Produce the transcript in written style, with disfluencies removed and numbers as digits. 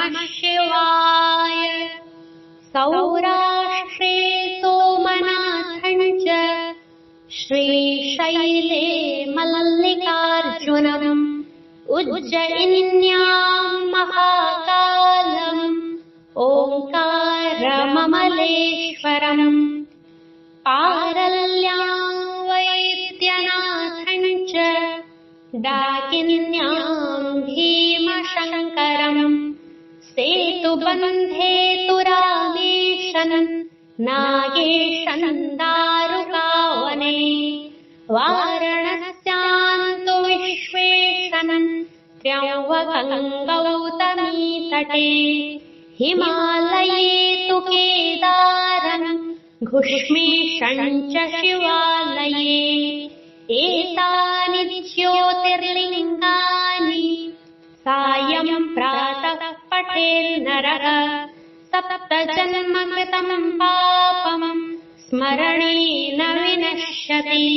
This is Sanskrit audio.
नमः शिवाय। सौराष्ट्रे सोमनाथं च श्रीशैले मल्लिकार्जुनम् उज्जयिन्यां महाकालम् ओङ्कारममलेश्वरम् पारल्यां वैद्यनाथं च डाकिन्यां भीमशङ्करम् सेतुबन्धे तु रामेशन् नागेशन् दारुकावने वाराणस्यां तु विश्वेशन् त्र्यम्बकं गौतमीतटे हिमालये तु केदारम् घुष्मीशं च शिवालये एतानि ज्योतिर्लिङ्गानि सायं प्रातः पठेन्नरः सप्तजन्मकृतं पापं स्मरणेन विनश्यति।